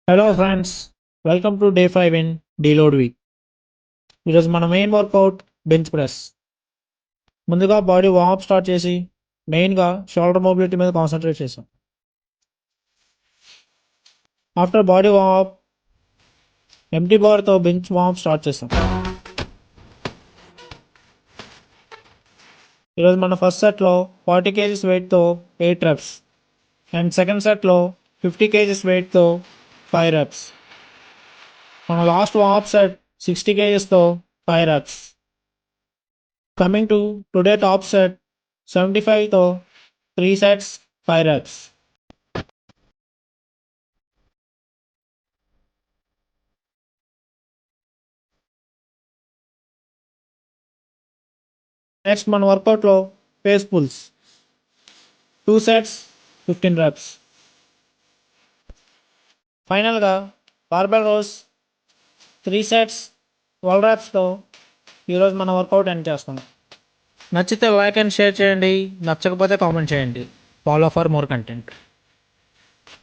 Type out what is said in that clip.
Hello friends, welcome to day 5 in deload week. ఈరోజు మన main workout bench press. ముందుగా body warmup start చేసి మెయిన్గా షోల్డర్ మొబిలిటీ మీద కాన్సన్ట్రేట్ చేసాం. ఆఫ్టర్ బాడీ వార్మప్ ఎంటీ బార్తో బెంచ్ వార్మప్ స్టార్ట్ చేసాం. ఈరోజు మన ఫస్ట్ సెట్లో 40 kgs వెయిట్తో 8 reps అండ్ సెకండ్ సెట్లో 50 kgs వెయిట్తో 5 reps. మన లాస్ట్ వార్మప్ సెట్ 60 kgsతో 5 reps. Coming to today top set 75తో 3 sets 5 reps. నెక్స్ట్ మన వర్కౌట్లో ఫేస్ పుల్స్ 2 sets 15 reps. ఫైనల్గా బార్బెల్ రోస్ 3 sets 12 repsతో ఈరోజు మన వర్కౌట్ ఎండ్ చేస్తాం. నచ్చితే లైక్ అండ్ షేర్ చేయండి, నచ్చకపోతే కామెంట్ చేయండి. Follow for more content.